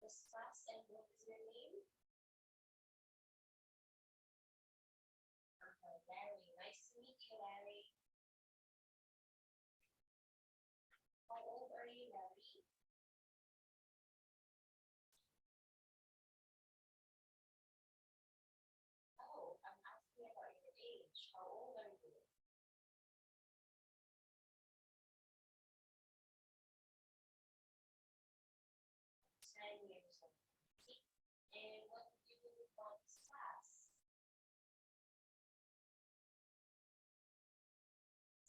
this class, and what is your name? Larry. Nice to meet you, Larry. How old are you, Larry? Oh, I'm asking about your age. How old are you? 10 years old. And what did you do about this class?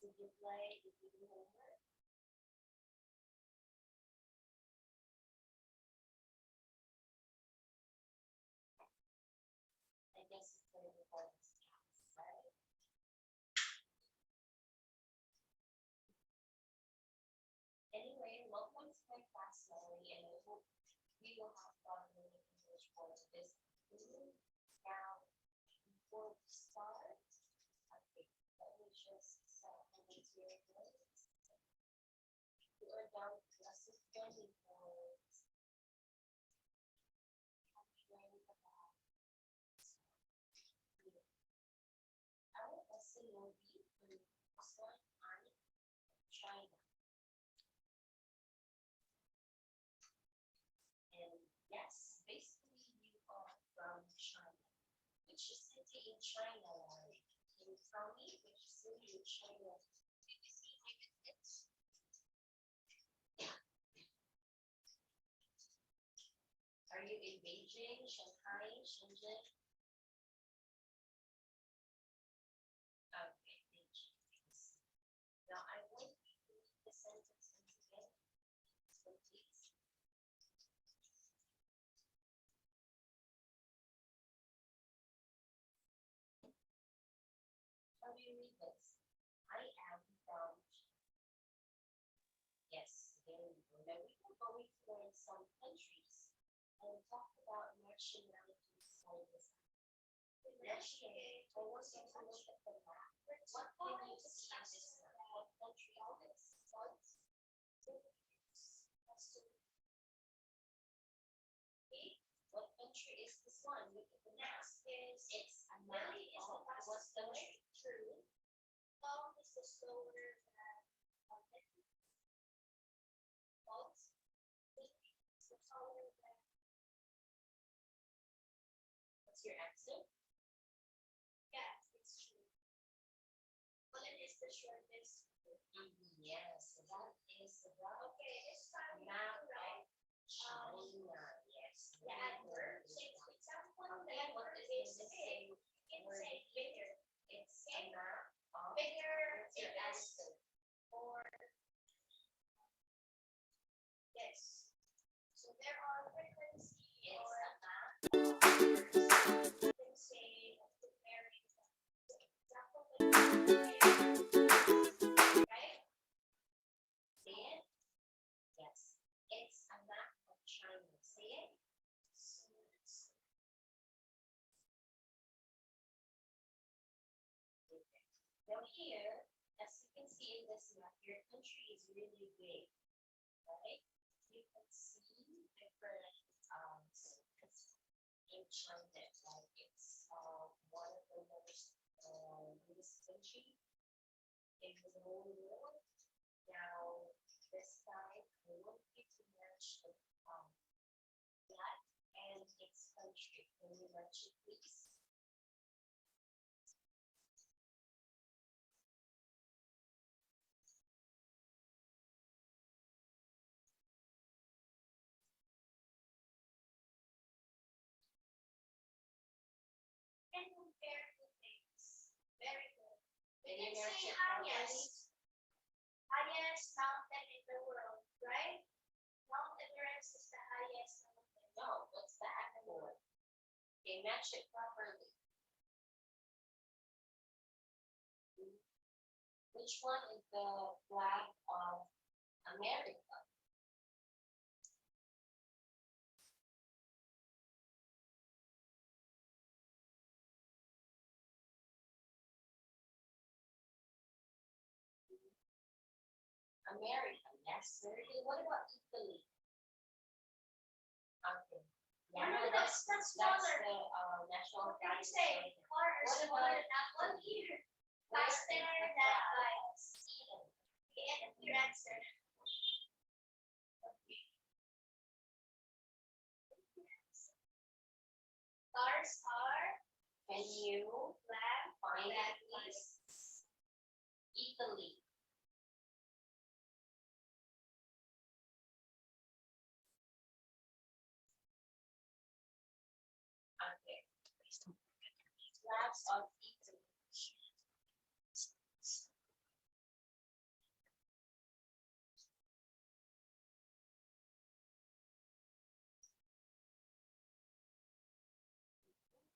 Did you play? Did you do homework? I guess it's going to be for this class, right? Anyway, welcome to my class, Larry, and I hope we will have fun learning English for this afternoon. Now, before we start, okay, let me just set my materials. We are down to lesson 24. Our lesson will be focused on China. And yes, basically you are from China. Which city in China, Larry? Can you tell me which city in China? Are you in Beijing, Shanghai, Shenzhen? Okay, Beijing. Now I want you to read the sentences again. So please. How do you read this? I am from. Yes, there we go. Now we are going to learn some countries and talk about nationalities for this. Nationality. I want you to look at the map. What can you see in this map? What country is this? Okay. What country is this one? Look at the map. It's a map of what country? True. Long is the slower than false. Is the taller than. What's your answer? Yes, it's true. What is the shortest? Yes, that is the okay. It's map of China. Yes. The adverb. Example. Again, what is the same? It's bigger. It's a map of bigger. What's your answer? Or yes. So there are frequency or a map. You can say comparing example right? Say it. Yes. It's a map of China. Say it. Now here, as you can see in this map, your country is really big, right? You can see different in China, like it's one of the most biggest country in the whole world. Now, this time, I want you to mention that and its country. Can you mention, please? And compare the things. Very good. We can say highest. Highest mountain in the world, right? Mount Everest is the highest mountain. No, what's that for? Okay, match it properly. Which one is the flag of America? America, yes, very good. What about Italy? Okay, Yeah, no, that's the national flag. Say, what about that one here? Faster than lights. The end of your answer. Stars are. Can you find that please? Italy. Okay. Flags of Italy.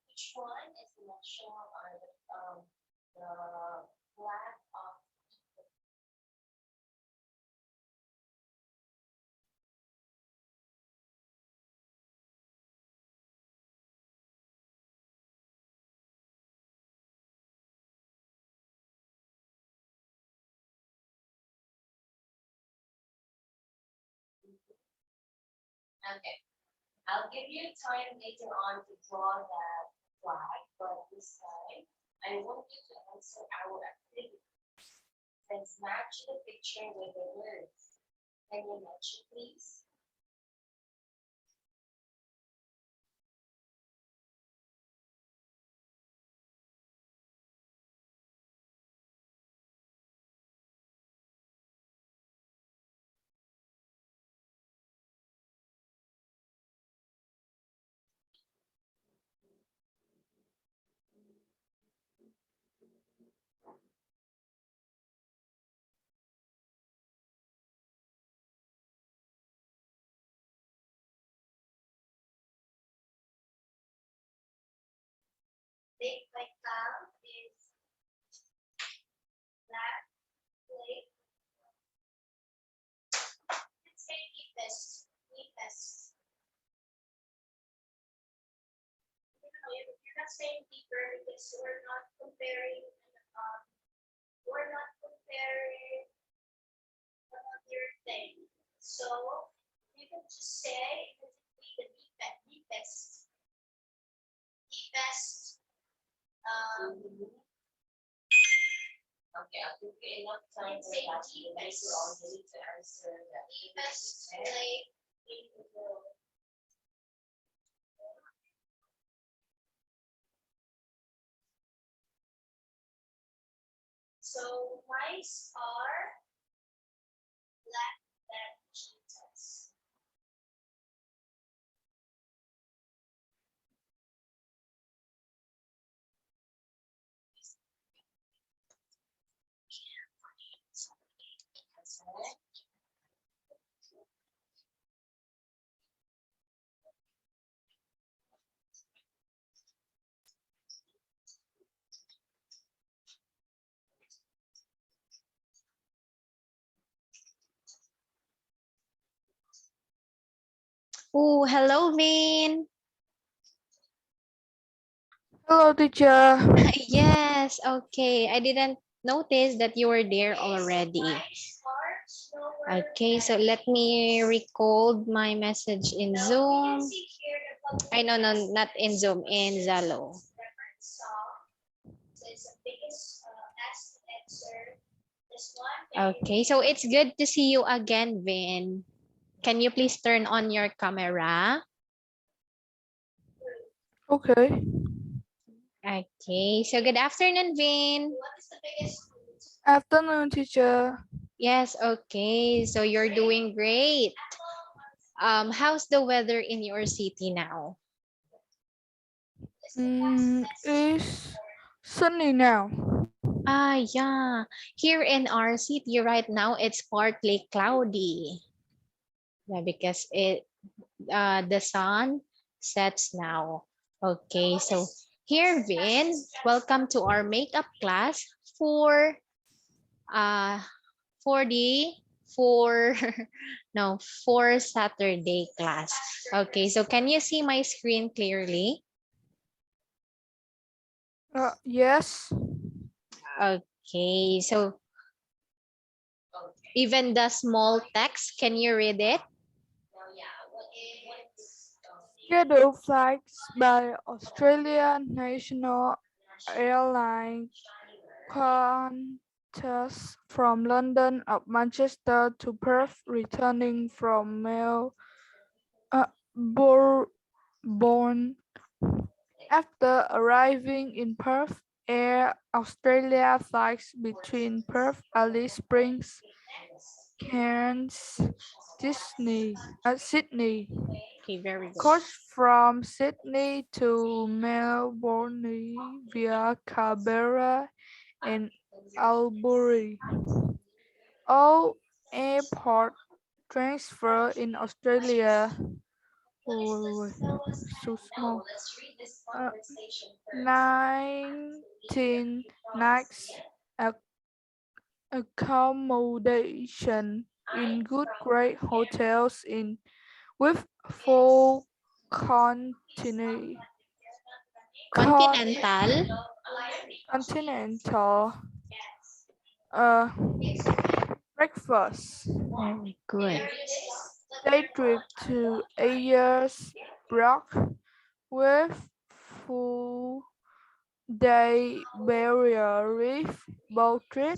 Which one is the national or the flag of Italy? Okay. I'll give you time later on to draw that flag, but this time I want you to answer our activity. Let's match the picture with the words. Can you match it, please? Big like cow is black, plate. Let's say deepest, deepest. You're not saying deeper because we're not comparing your thing. So you can just say it would be the deepest, deepest. Okay, I'll give you enough time for that. Deepest. You all need to answer that. Deepest lake in the world. So mice are black than cheetahs. Oh, hello, Vin. Hello, teacher. Yes, okay. I didn't notice that you were there already. Okay, so let me record my message in Zoom. I no, no, not in Zoom, in Zalo. Okay, so it's good to see you again, Vin. Can you please turn on your camera? Okay. Okay, so good afternoon, Vin. Afternoon, teacher. Yes, okay. So you're doing great. How's the weather in your city now? It's sunny now. Ah, yeah. Here in our city right now, it's partly cloudy. Yeah, because the sun sets now. Okay, so here, Vin, welcome to our makeup class for uh for the for no for Saturday class. Okay, so can you see my screen clearly? Yes. Okay, so even the small text, can you read it? Scheduled flights by Australia National Airlines Qantas from London up Manchester to Perth, returning from Melbourne. After arriving in Perth, Air Australia flies between Perth, Alice Springs, Cairns, Sydney. Okay, very good. Coach from Sydney to Melbourne via Canberra and Albury. All airport transfer in Australia. Oh, wait, so small. Uh, 19 nights accommodation in good grade hotels in with full continental Continental. continental uh breakfast. Very good. Day trip to Ayers Rock with full day barrier reef boat trip,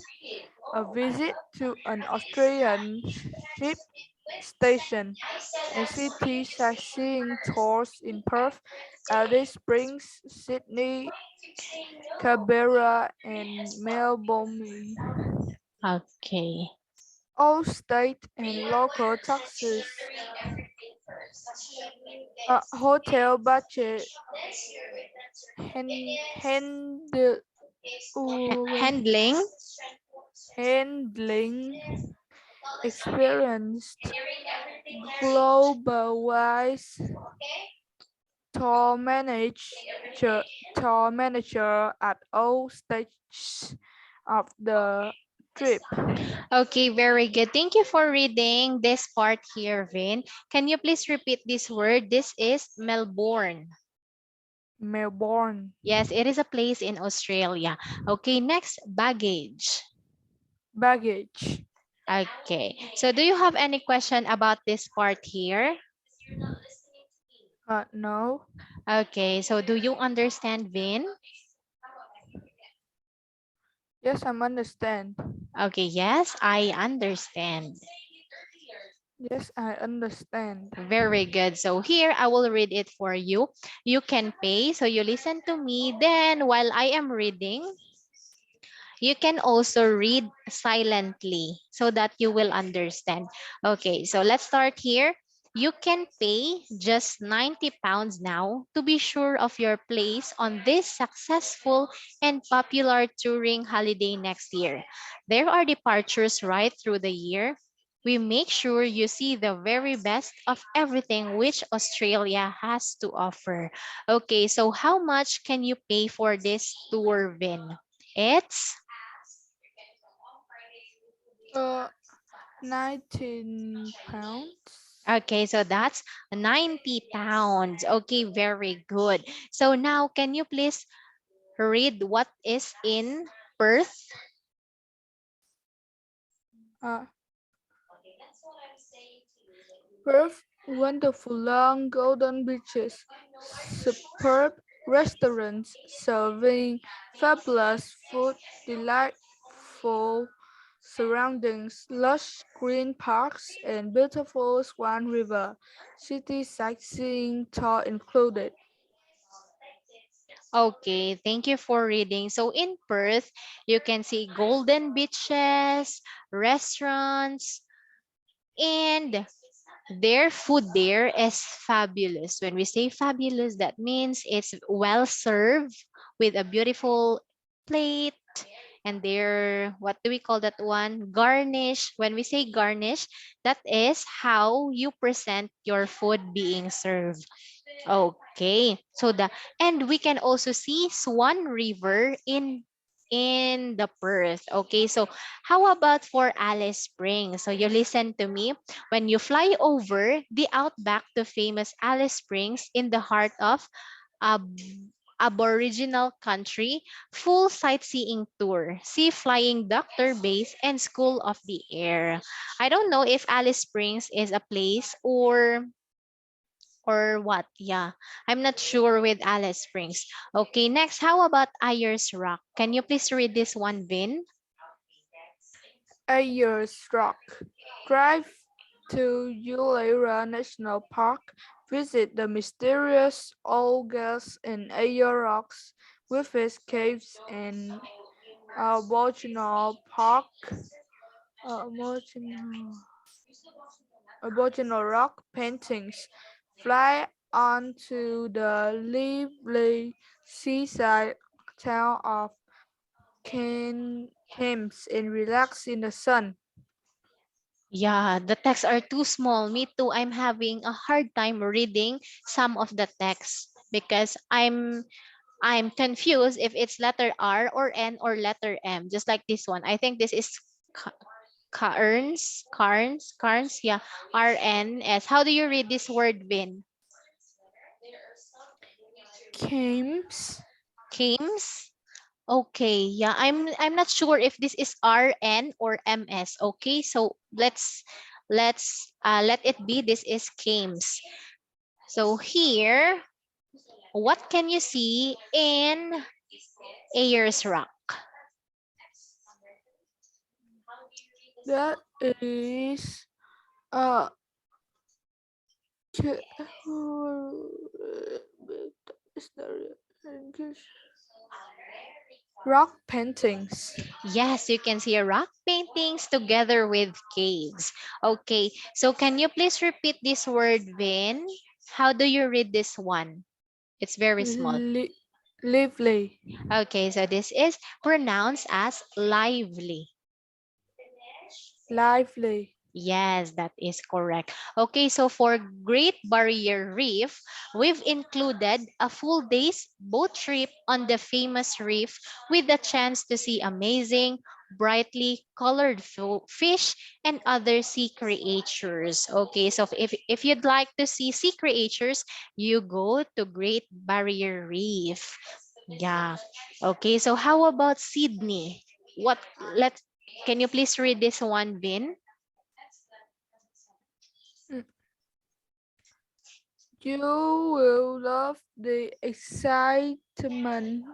a visit to an Australian ship station, and city sightseeing tours in Perth, Alice Springs, Sydney, Canberra, and Melbourne. Okay. All state and local taxes, hotel budget, hand, Handling. handling experienced global wise tour manager tour manager at all stages of the trip. Okay, very good. Thank you for reading this part here, Vin. Can you please repeat this word? This is Melbourne. Melbourne. Yes, it is a place in Australia. Okay, next, baggage. Baggage. Okay, so do you have any question about this part here? No. Okay, so do you understand, Vin? Yes, I'm understand. Okay, yes, I understand. Yes, I understand. Very good. So here I will read it for you. You can pay. So you listen to me. Then while I am reading, you can also read silently so that you will understand. Okay, so let's start here. You can pay just £90 now to be sure of your place on this successful and popular touring holiday next year. There are departures right through the year. We make sure you see the very best of everything which Australia has to offer. Okay, so how much can you pay for this tour, Vin? It's Uh, 19 pounds. okay, so that's £90. Okay, very good. So now, can you please read what is in Perth? Uh, Perth, wonderful long golden beaches, superb restaurants serving fabulous food, delightful surroundings, lush green parks, and beautiful Swan River. City sightseeing tour included. Okay, thank you for reading. So in Perth, you can see golden beaches, restaurants, and their food there is fabulous. When we say fabulous, that means it's well served with a beautiful plate, and their, what do we call that one? Garnish. When we say garnish, that is how you present your food being served. Okay. So the, and we can also see Swan River in the Perth. Okay. So how about for Alice Springs? So you listen to me. When you fly over the outback to famous Alice Springs in the heart of Ab- Aboriginal country, full sightseeing tour. See Flying Doctor Base and School of the Air. I don't know if Alice Springs is a place or or what? Yeah, I'm not sure with Alice Springs. Okay, next, how about Ayers Rock? Can you please read this one, Vin? Ayers Rock. Drive to Ulera National Park. Visit the mysterious old gas in Ayers Rocks with its caves and Aboriginal Park. Aboriginal, Aboriginal rock paintings. Fly onto the lively seaside town of Thames and relax in the sun. Yeah, the texts are too small. Me too. I'm having a hard time reading some of the text because I'm confused if it's letter R or N or letter M. Just like this one. I think this is Carnes. Yeah, RNS. How do you read this word, Vin? Thames. Cames. Okay, yeah, I'm not sure if this is RN or MS. Okay, so let's let it be. This is Cames. So here, what can you see in Ayers Rock? That is uh Ch- is the English rock paintings. Yes, you can see rock paintings together with caves. Okay, so can you please repeat this word, Vin? How do you read this one? It's very small. Li- lively. Okay, so this is pronounced as lively. Lively. Yes, that is correct. Okay, so for Great Barrier Reef, we've included a full day's boat trip on the famous reef with the chance to see amazing, brightly colored fish and other sea creatures. Okay, so if you'd like to see sea creatures, you go to Great Barrier Reef. Yeah. Okay, so how about Sydney? What let Can you please read this one, Vin? Mm. You will love the excitement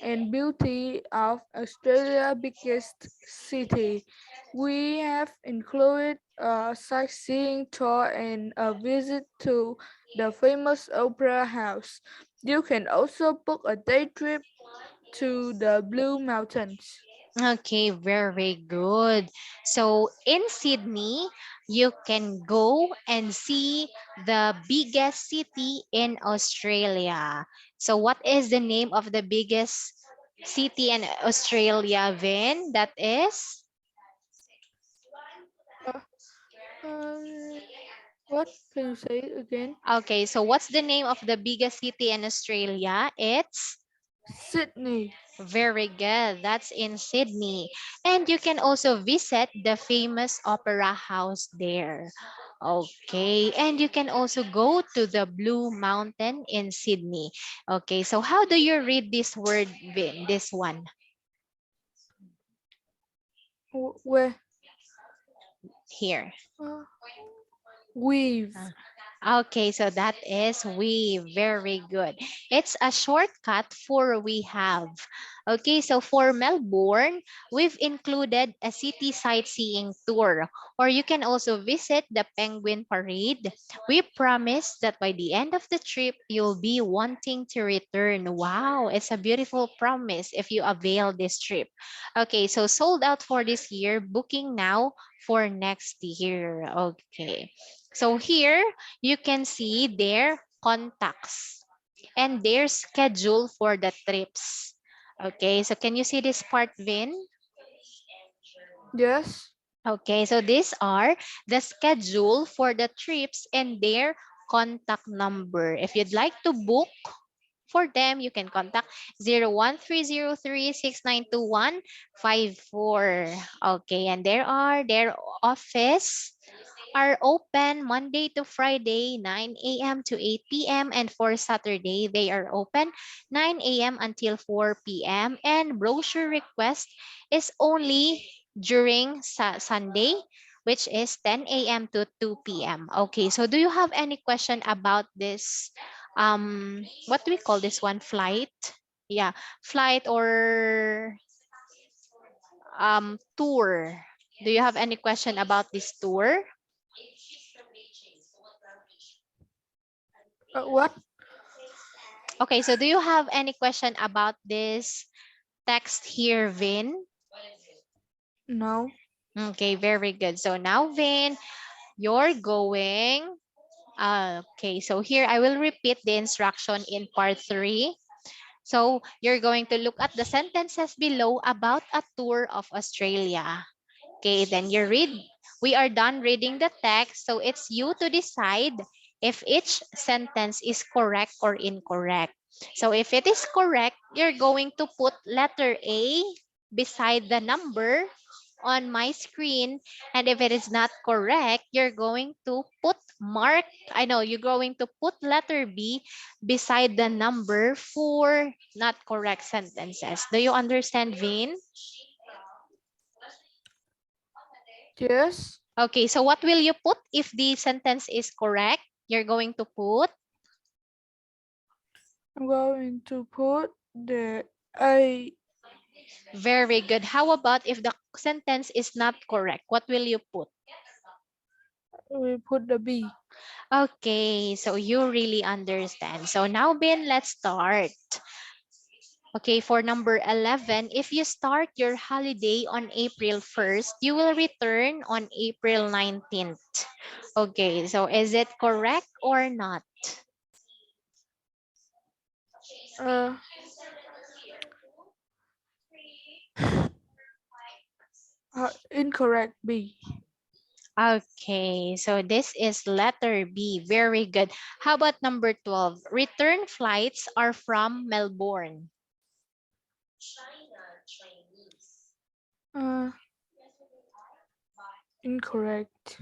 and beauty of Australia's biggest city. We have included a sightseeing tour and a visit to the famous Opera House. You can also book a day trip to the Blue Mountains. Okay, very good. So in Sydney, you can go and see the biggest city in Australia. So what is the name of the biggest city in Australia, Vin? That is? Uh, uh, what? Can you say it again? Okay, so what's the name of the biggest city in Australia? It's Sydney. very good. That's in Sydney. And you can also visit the famous opera house there. Okay. And you can also go to the Blue Mountain in Sydney. Okay. So how do you read this word, Vin? This one Where? here. Uh, weave. Okay, so that is we. Very good. It's a shortcut for we have. Okay, so for Melbourne, we've included a city sightseeing tour, or you can also visit the Penguin Parade. We promise that by the end of the trip, you'll be wanting to return. Wow, it's a beautiful promise if you avail this trip. Okay, so sold out for this year, booking now for next year. Okay. So here, you can see their contacts and their schedule for the trips. Okay, so can you see this part, Vin? Yes. Okay, so these are the schedule for the trips and their contact number. If you'd like to book for them, you can contact 013036925154. Okay, and there are their office are open Monday to Friday, 9 a.m. to 8 p.m. And for Saturday, they are open 9 a.m. until 4 p.m. And brochure request is only during Sunday, which is 10 a.m. to 2 p.m. Okay, so do you have any question about this? What do we call this one? Flight? Yeah, flight or tour. Do you have any question about this tour? What? Okay, so do you have any question about this text here, Vin? No. Okay, very good. So now, Vin, you're going. Okay, so here I will repeat the instruction in part 3. So you're going to look at the sentences below about a tour of Australia. Okay, then you read. We are done reading the text, so it's you to decide if each sentence is correct or incorrect. So if it is correct, you're going to put letter A beside the number on my screen. And if it is not correct, you're going to put you're going to put letter B beside the number for not correct sentences. Do you understand, Vin? Yes. Okay, so what will you put if the sentence is correct? You're going to put, I'm going to put the A. very good. How about if the sentence is not correct? What will you put? We put the B. Okay, so you really understand. So now, Ben, let's start. Okay, for number 11, if you start your holiday on April 1st, you will return on April 19th. Okay, so is it correct or not? Uh, Incorrect. B. Okay, so this is letter B. Very good. How about number 12? Return flights are from Melbourne. Uh, Incorrect.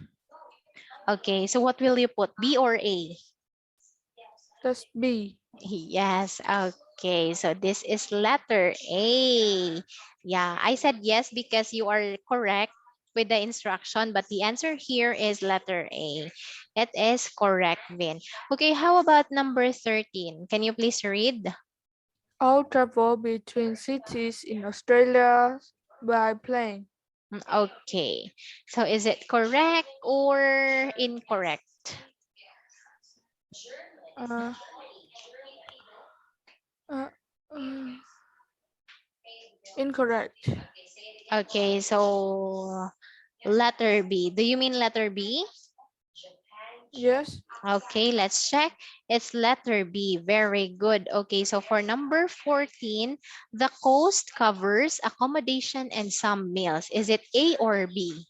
Okay, so what will you put? B or A? That's B. Yes, okay. So this is letter A. Yeah, I said yes because you are correct with the instruction, but the answer here is letter A. It is correct, Vin. Okay, how about number 13? Can you please read? All travel between cities in Australia by plane. Okay, so is it correct or incorrect? Uh, uh, uh, Incorrect. Okay, so letter B. Do you mean letter B? Yes. Okay, let's check. It's letter B. Very good. Okay, so for number 14, the cost covers accommodation and some meals. Is it A or B?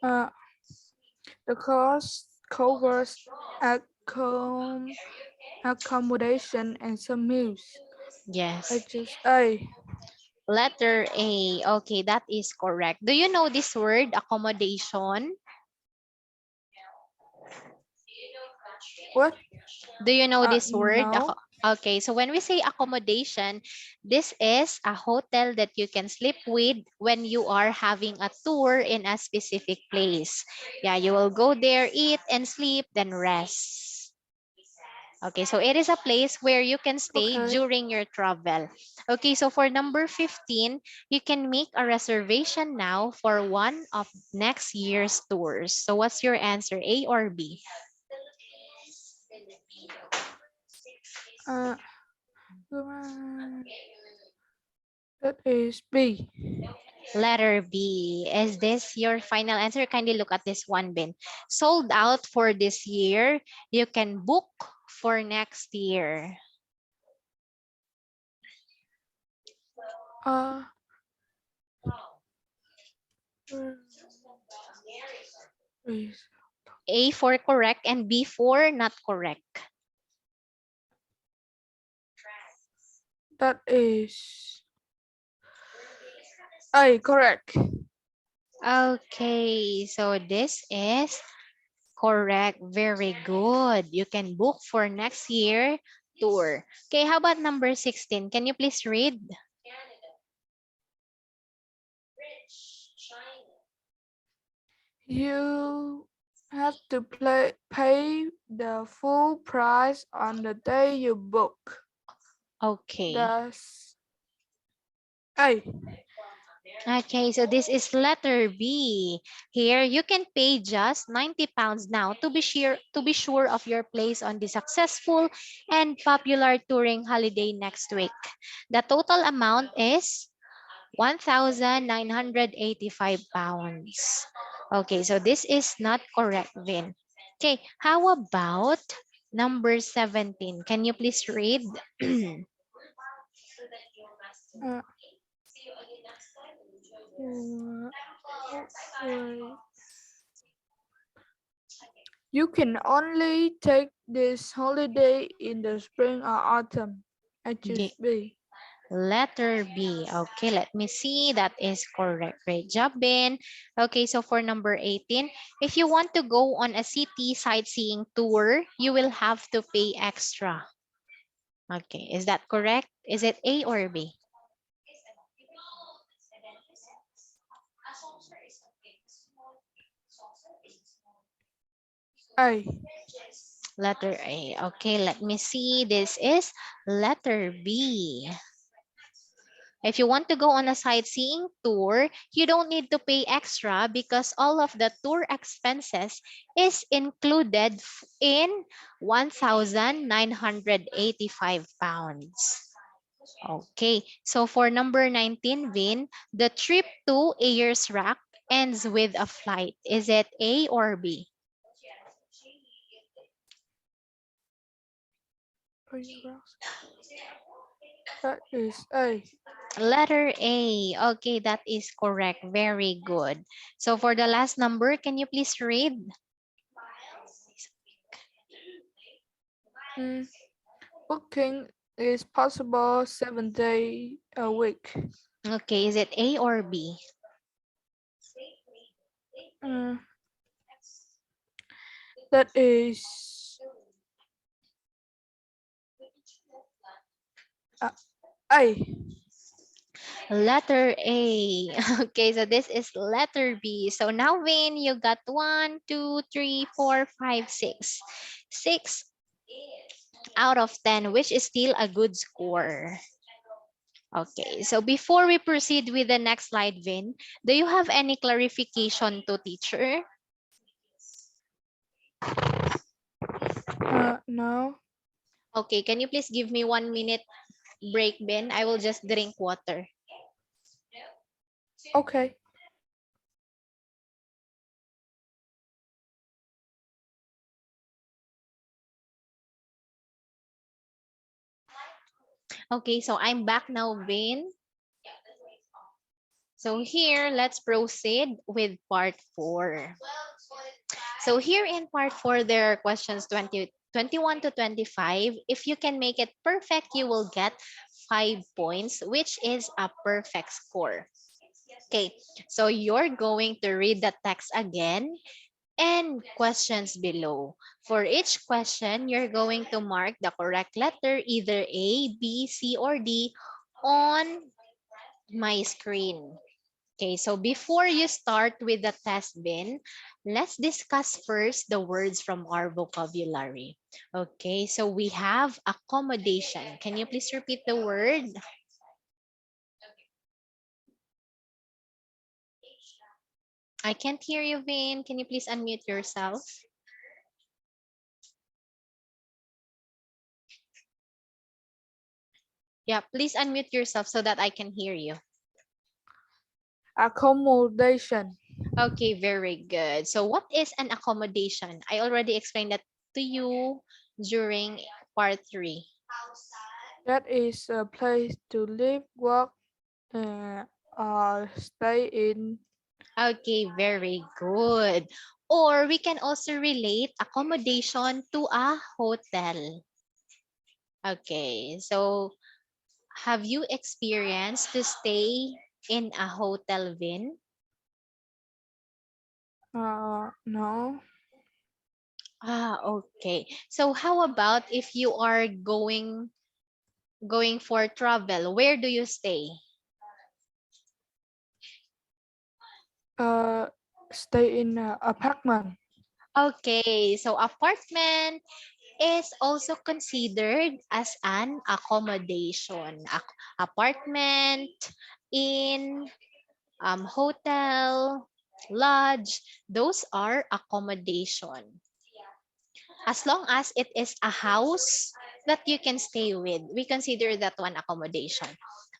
Uh, the cost covers accommodation and some meals. I Yes. just A. Letter A. Okay, that is correct. Do you know this word, accommodation? What? Do you know this word? No. Okay, so when we say accommodation, this is a hotel that you can sleep with when you are having a tour in a specific place. Yeah, you will go there, eat and sleep, then rest. Okay, so it is a place where you can stay Okay. during your travel. Okay, so for number 15, you can make a reservation now for one of next year's tours. So what's your answer, A or B? Uh, that is B. Letter B. Is this your final answer? Kindly look at this one, bin. Sold out for this year. You can book for next year. Uh, where is A for correct and B for not correct. that is A. Correct. Okay, so this is correct. Very good. You can book for next year tour. Okay, how about number 16? Can you please read? You have to pay the full price on the day you book. Okay. That's A. Okay, so this is letter B. Here, you can pay just £90 now to be sure of your place on the successful and popular touring holiday next week. The total amount is £1,985. Okay, so this is not correct, Vin. Okay, how about number 17? Can you please read? So that you master Uh, it. See you again next time and enjoy the rest. uh, Bye-bye. wait. You can only take this holiday in the spring or autumn. I choose Ye- B. Letter B. Okay, let me see. That is correct. Great job, Ben. Okay, so for number 18, if you want to go on a city sightseeing tour, you will have to pay extra. Okay, is that correct? Is it A or B? A. Letter A. Okay, let me see. This is letter B. If you want to go on a sightseeing tour, you don't need to pay extra because all of the tour expenses is included in £1,985. Okay, so for number 19, Vin, the trip to Ayers Rock ends with a flight. Is it A or B? That is A. Letter A. Okay, that is correct. Very good. So for the last number, can you please read? Mm, Booking is possible 7 days a week. Okay, is it A or B? Uh, that is uh, A. Letter A. Okay, so this is letter B. So now, Vin, you got 1, 2, 3, 4, 5, 6. 6 out of 10, which is still a good score. Okay, so before we proceed with the next slide, Vin, do you have any clarification to teacher? No. Okay, can you please give me 1 minute break, Ben? I will just drink water. Okay. Okay, so I'm back now, Vin. So here, let's proceed with part 4. So here in part 4, there are questions 21 to 25. If you can make it perfect, you will get 5 points, which is a perfect score. Okay, so you're going to read the text again and questions below. For each question, you're going to mark the correct letter, either A, B, C, or D, on my screen. Okay, so before you start with the test bin, let's discuss first the words from our vocabulary. Okay, so we have accommodation. Can you please repeat the word? I can't hear you, Vin. Can you please unmute yourself? Yeah, please unmute yourself so that I can hear you. Accommodation. Okay, very good. So what is an accommodation? I already explained that to you during part 3. That is a place to live, work, or stay in. Okay, very good. Or we can also relate accommodation to a hotel. Okay, so have you experienced to stay in a hotel, Vin? No. Ah, okay. So how about if you are going for travel? Where do you stay? Uh, stay in an apartment. Okay, so apartment is also considered as an accommodation. Apartment, inn, hotel, lodge, those are accommodation. As long as it is a house that you can stay with, we consider that one accommodation.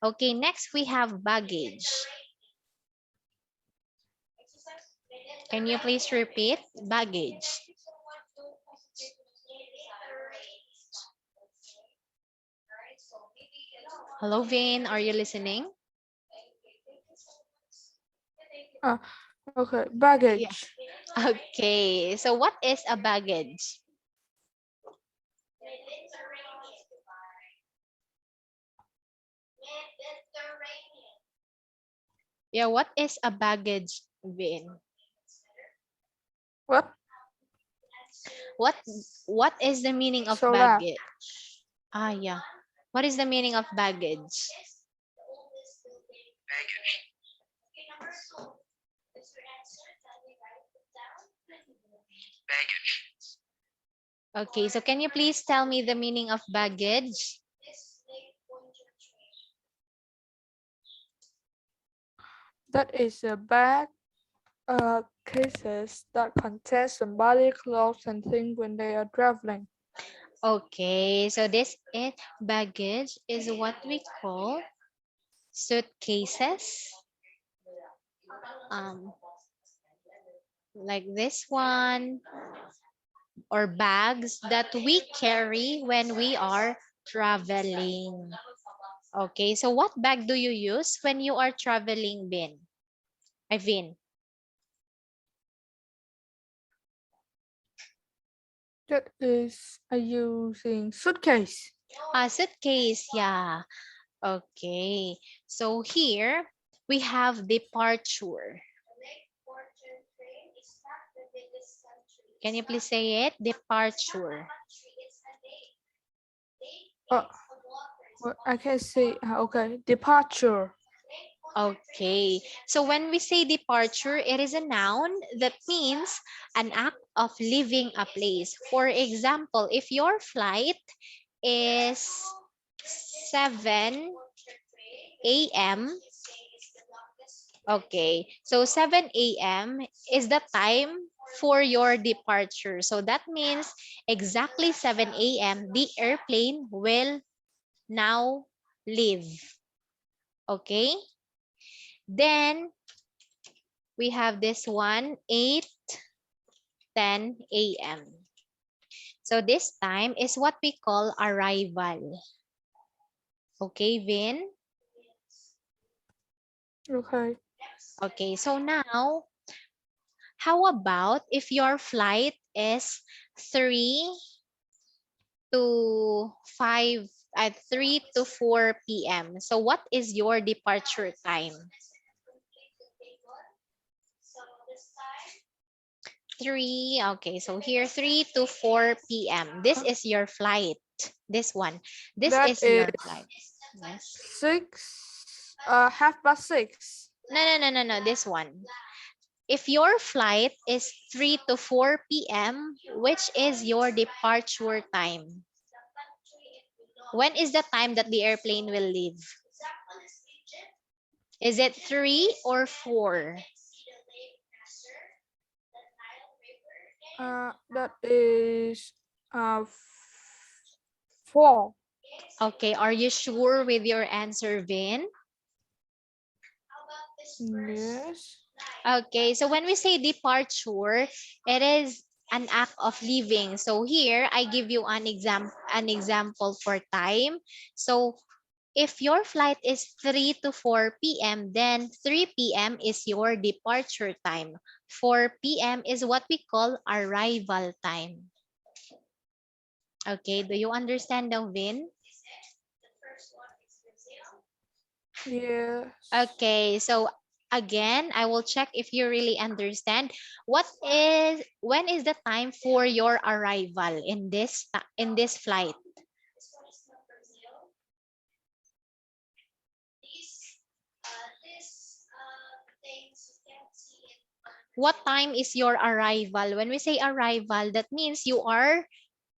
Okay, next we have baggage. Can you please repeat? Baggage. Hello, Vin. Are you listening? Okay, Yeah. baggage. Okay. So what is a baggage? Yeah, what is a baggage, Vin? What? What what is the meaning of So that baggage? Ah, yeah. What is the meaning of baggage? Okay, so can you please tell me the meaning of baggage? that is a bag cases that contain somebody clothes and things when they are traveling. Okay, so this is baggage is what we call suitcases. Um, like this one, or bags that we carry when we are traveling. Okay, so what bag do you use when you are traveling, Bin? Vin? That is using suitcase. A suitcase, yeah. Okay, so here we have departure. Can you please say it? Departure. Uh, I can say okay. Departure. Okay, so when we say departure, it is a noun that means an act of leaving a place. For example, if your flight is 7 a.m., okay, so 7 a.m. is the time for your departure. So that means exactly 7 a.m. the airplane will now leave. Okay, then we have this one, 8:10 a.m. So this time is what we call arrival. Okay, Vin? Okay. Okay, so now, how about if your flight is 3 to 5 at 3 to 4 p.m. So what is your departure time? 3, okay, so here 3 to 4 p.m. This is your flight. This one. This That is is your flight. Yes. 6. 6:30. No, no, no, no, no. This one. If your flight is 3 to 4 p.m., which is your departure time? When is the time that the airplane will leave? Is it 3 or 4? That is 4. Okay, are you sure with your answer, Vin? Yes. Okay, so when we say departure, it is an act of leaving. So here, I give you an example for time. So if your flight is 3 to 4 p.m., then 3 p.m. is your departure time. 4 p.m. is what we call arrival time. Okay, do you understand now, Vin? Yes. Okay, so again, I will check if you really understand. When is the time for your arrival in this flight? What time is your arrival? When we say arrival, that means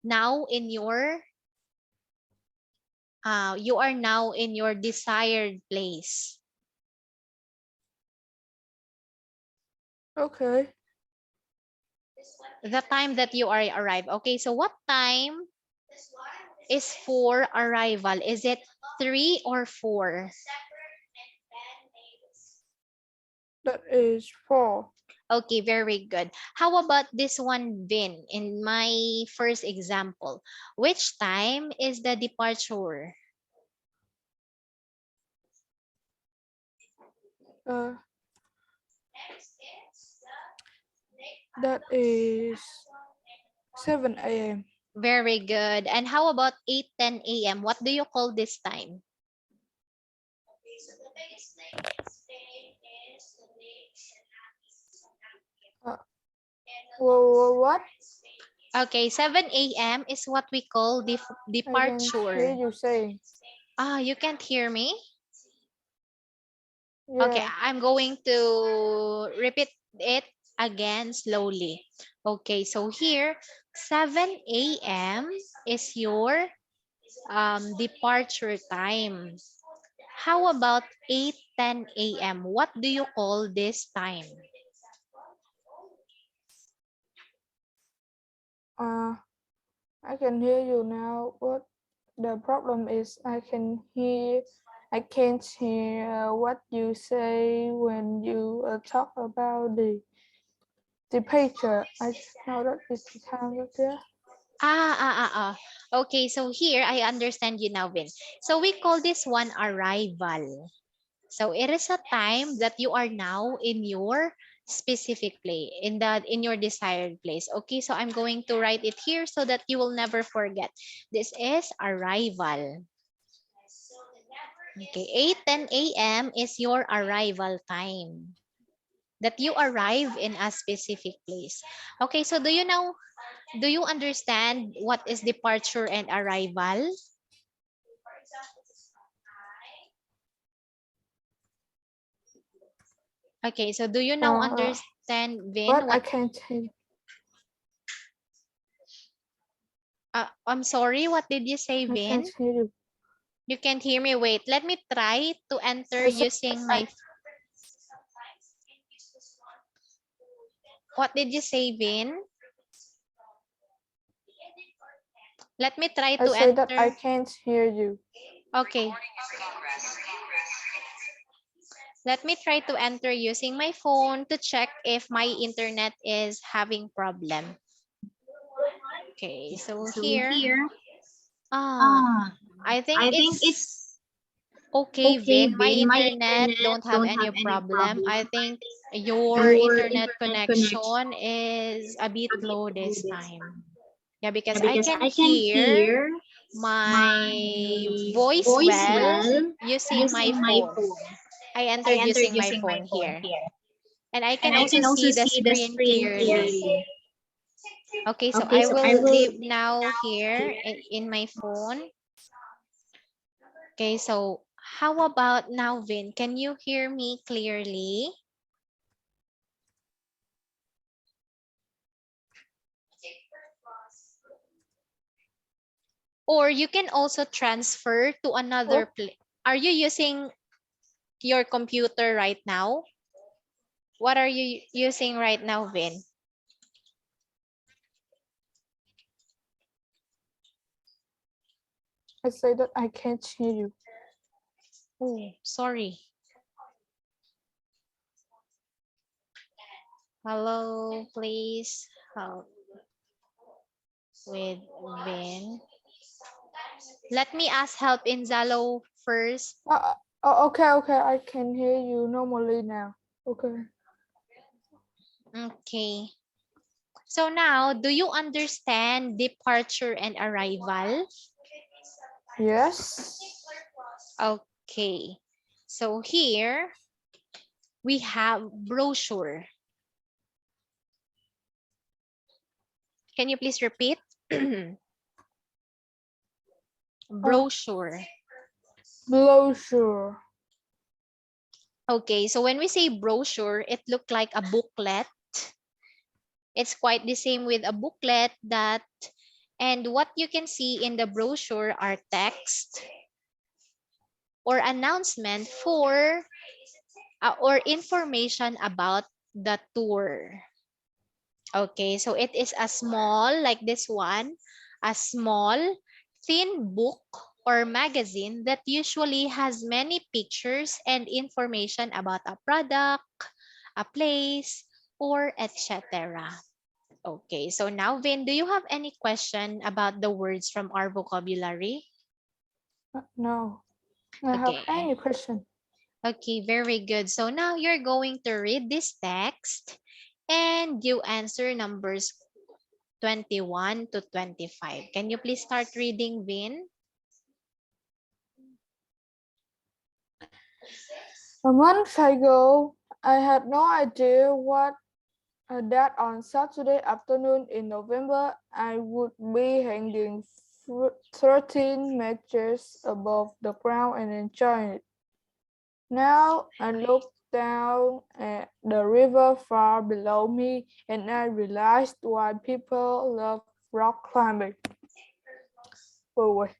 now in your you are now in your desired place. Okay. The time that you are arrived. Okay, so what time is for arrival? Is it 3 or 4? That is 4. Okay, very good. How about this one, Vin? In my first example, which time is the departure? Uh, that is 7 a.m. Very good. And how about 8:10 a.m.? What do you call this time? Uh, what? Okay, 7 a.m. is what we call I can hear departure. you saying. You can't hear me? Okay, Yeah. I'm going to repeat it again slowly. Okay, so here, 7 a.m. is your departure time. How about 8:10 a.m.? What do you call this time? I can hear you now. What the problem is I can't hear what you say when you talk about the departure. I know that is the time right there. Okay, so here I understand you now, Vin. So we call this one arrival. So it is a time that you are now in your specific place, in your desired place. Okay, so I'm going to write it here so that you will never forget. This is arrival. Okay, 8:10 a.m. is your arrival time. That you arrive in a specific place. Okay, so do you understand what is departure and arrival? Okay, so do you now understand, Vin, But I what can't hear. I'm sorry, what did you say, I Vin? can't hear you. You can't hear me. Wait, let me try to enter I said using I, my. What did you say, Vin? Let me try I to say that I enter. can't hear you. Okay. Let me try to enter using my phone to check if my internet is having problem. Okay, so So here. here, Ah, ah, I think I think it's it's okay, okay, Vin. My Vin. My internet internet don't have don't any have any problem. problem. I think your Your internet internet connection connection is a bit a bit low low this this time. time. Yeah, because Yeah, I because can I can hear hear my my voice voice well well using my using my phone. phone. I I entered entered using my using my phone phone here. here. And I And can I also can also see the see the screen screen clearly. clearly. Okay, so Okay, I so I will will leave leave now now here here. in my phone. Okay, so how about now, Vin? Can you hear me clearly? Or you can also transfer to another What? place. Are you using your computer right now? What are you using right now, Vin? I say that I can't hear you. Oh, sorry. Hello, please help with Vin. Let me ask help in Zalo first. Okay, I can hear you normally now. Okay. Okay. So now, do you understand departure and arrival? Yes. Okay. So here we have brochure. Can you please repeat? Uh, Brochure. brochure. Okay, so when we say brochure, it looked like a booklet It's quite the same with a booklet that, and what you can see in the brochure are text or announcement for or information about the tour. Okay, so it is a small, like this one, a small, thin book or magazine that usually has many pictures and information about a product, a place, or etc. Okay, so now, Vin, do you have any question about the words from our vocabulary? No, I have Okay. any question. Okay, very good. So now you're going to read this text and you answer numbers 21 to 25. Can you please start reading, Vin? A month ago, I had no idea that on Saturday afternoon in November, I would be hanging 13 meters above the ground and enjoying it. Now I look down at the river far below me and I realized why people love rock climbing. Oh, wait.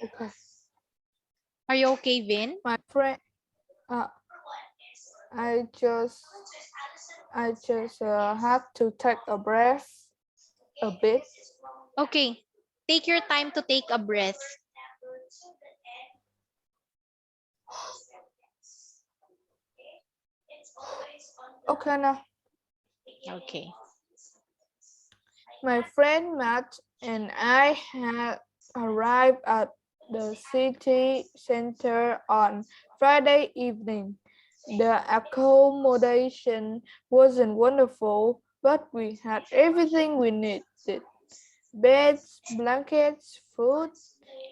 Okay. Are you okay, Vin? My friend, uh, I just, I just had to take a breath a bit. Okay, take your time to take a breath. Okay, now. Okay. My friend Matt and I had arrived at the city center on Friday evening. The accommodation wasn't wonderful, but we had everything we needed: beds, blankets, food,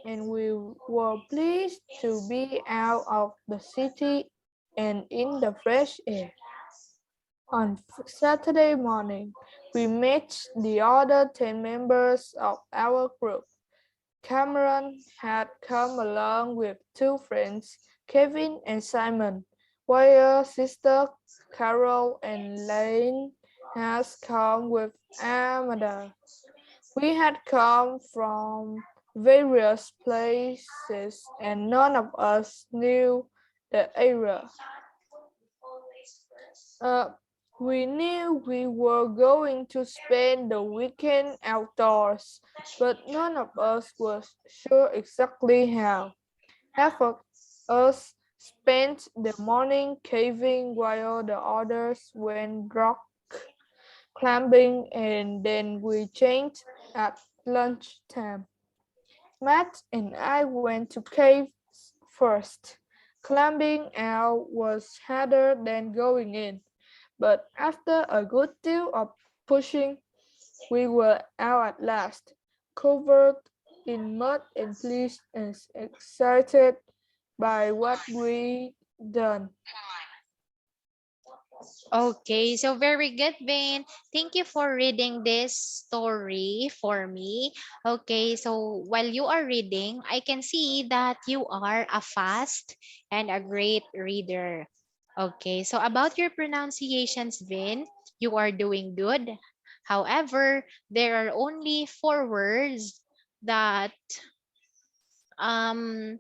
and we were pleased to be out of the city and in the fresh air. On Saturday morning, we met the other 10 members of our group. Cameron had come along with two friends, Kevin and Simon, while sister Carol and Lane has come with Amanda. We had come from various places and none of us knew the area. Uh, we knew we were going to spend the weekend outdoors, but none of us was sure exactly how. Half of us spent the morning caving while the others went rock climbing, and then we changed at lunchtime. Matt and I went to caves first. Climbing out was harder than going in, but after a good deal of pushing, we were out at last, covered in mud and pleased and excited by what we'd done. Okay, so very good, Vin. Thank you for reading this story for me. Okay, so while you are reading, I can see that you are a fast and a great reader. Okay, so about your pronunciations, Vin, you are doing good. However, there are only four words that um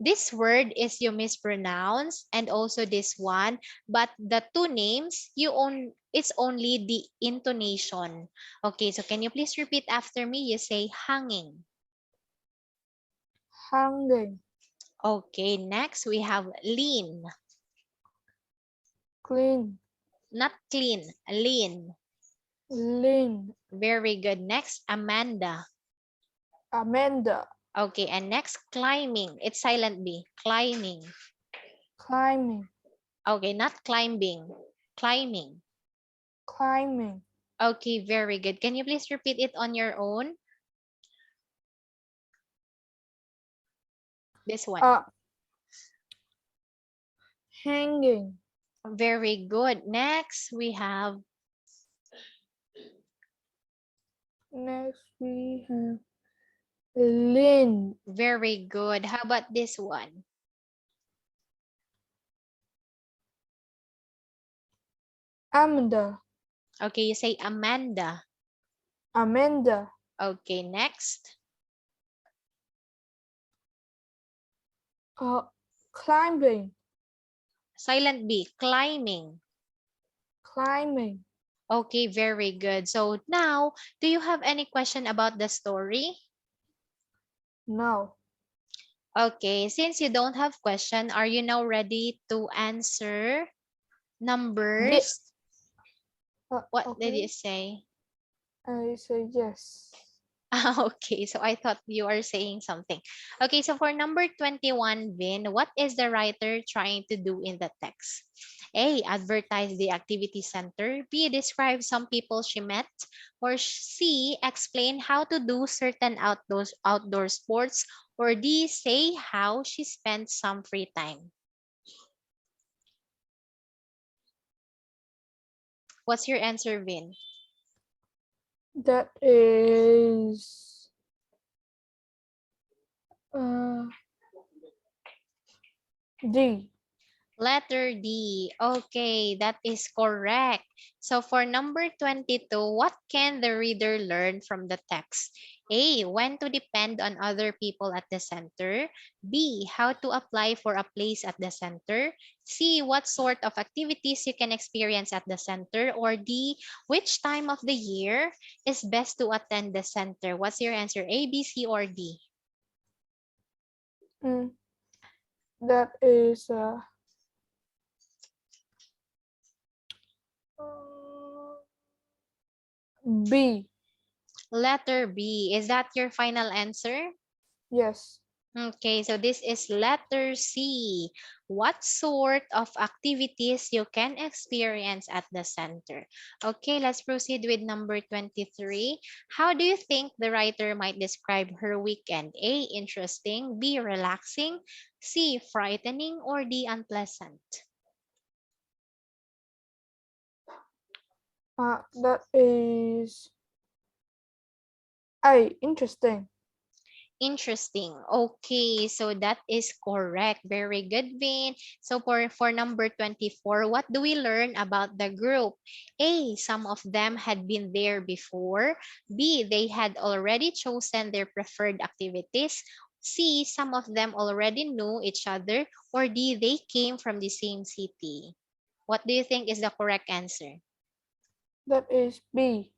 this word is you mispronounce, and also this one, but the two names it's only the intonation. Okay, so can you please repeat after me? You say hanging. Hanging, Okay, next we have lean. clean, Not clean, lean. lean, Very good. Next, Amanda. Amanda, Okay, and next, climbing. It's silent B. Climbing. climbing, Okay, not climbing, climbing. climbing, Okay, very good. Can you please repeat it on your own? This one. uh, hanging. Very good. Next, we have, Next we have lean, very good. How about this one? Amanda. Okay, you say Amanda. Amanda. Okay, next. Climbing. Silent B, climbing. Climbing. Okay, very good. So now, do you have any question about the story? No. Okay, since you don't have question, are you now ready to answer Yeah. numbers? What did you Okay. say? I say yes. Okay, so I thought you were saying something. Okay, so for number 21, Vin, what is the writer trying to do in the text? A, advertise the activity center. B, describe some people she met. Or C, explain how to do certain outdoor sports. Or D, say how she spent some free time. What's your answer, Vin? That is uh, D. Letter D. Okay, that is correct. So for number 22, what can the reader learn from the text? A, when to depend on other people at the center. B, how to apply for a place at the center. C, what sort of activities you can experience at the center. Or D, which time of the year is best to attend the center? What's your answer? A, B, C, or D? Mm, that is B. Letter B. Is that your final answer? Yes. Okay, so this is letter C. What sort of activities you can experience at the center? Okay, let's proceed with number 23. How do you think the writer might describe her weekend? A, interesting. B, relaxing. C, frightening. Or D, unpleasant? That is A. Interesting. Interesting. Okay, so that is correct. Very good, Vin. So for number 24, what do we learn about the group? A, some of them had been there before. B, they had already chosen their preferred activities. C, some of them already knew each other. Or D, they came from the same city. What do you think is the correct answer? That is B.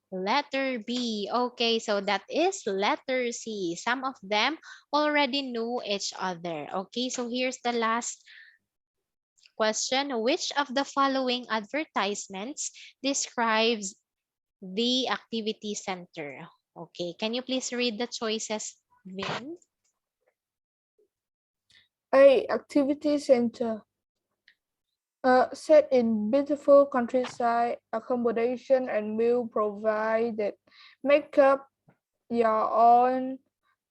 Letter B. Okay, so that is letter C. Some of them already knew each other. Okay, so here's the last question. Which of the following advertisements describes the activity center? Okay, can you please read the choices, Vin? A. Activity center. Set in beautiful countryside, accommodation and meal provided. Make up your own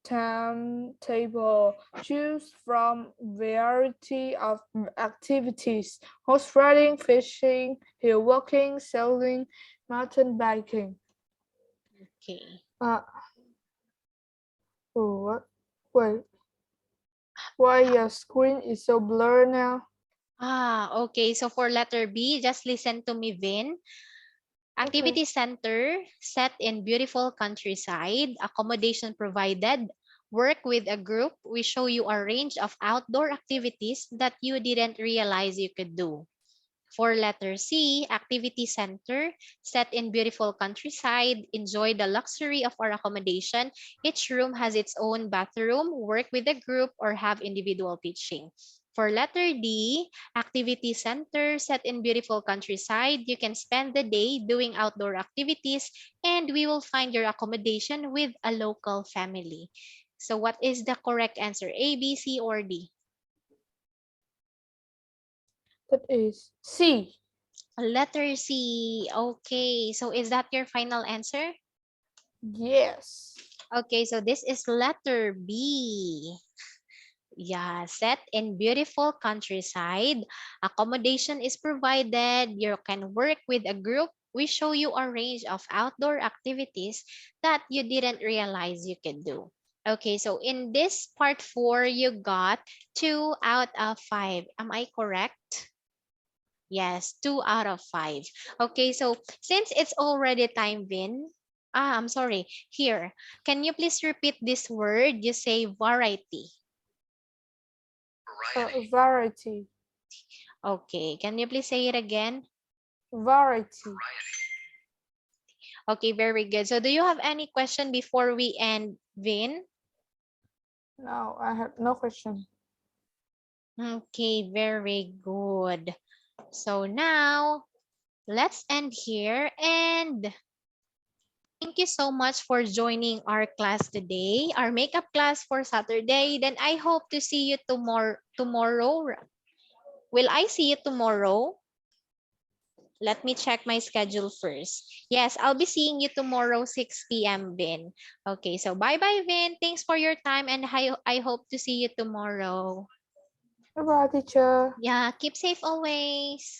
timetable. Choose from variety of activities: horse riding, fishing, hill walking, sailing, mountain biking. Okay. Uh, what? Wait, why your screen is so blurred now? Okay. So for letter B, just listen to me, Vin. Okay. Activity center set in beautiful countryside, accommodation provided, work with a group. We show you a range of outdoor activities that you didn't realize you could do. For letter C, activity center, set in beautiful countryside, enjoy the luxury of our accommodation. Each room has its own bathroom, work with a group, or have individual teaching. For letter D, activity center, set in beautiful countryside, you can spend the day doing outdoor activities, and we will find your accommodation with a local family. So what is the correct answer? A, B, C, or D? That is C. Letter C. Okay, so is that your final answer? Yes. Okay, so this is letter B. Yeah, set in beautiful countryside. Accommodation is provided. You can work with a group. We show you a range of outdoor activities that you didn't realize you could do. Okay, so in this part 4, you got 2 out of 5. Am I correct? Yes, 2 out of 5. Okay, so since it's already time, Vin, I'm sorry. Here, can you please repeat this word? You say variety. Variety. Okay, can you please say it again? Variety. Okay, very good. So do you have any question before we end, Vin? No, I have no question. Okay, very good. So now, let's end here, and thank you so much for joining our class today, our makeup class for Saturday. Then I hope to see you tomorrow. Will I see you tomorrow? Let me check my schedule first. Yes, I'll be seeing you tomorrow 6 p.m. Vin. Okay, so bye-bye, Vin. Thanks for your time, and I hope to see you tomorrow. Bye-bye, teacher. Yeah, keep safe always.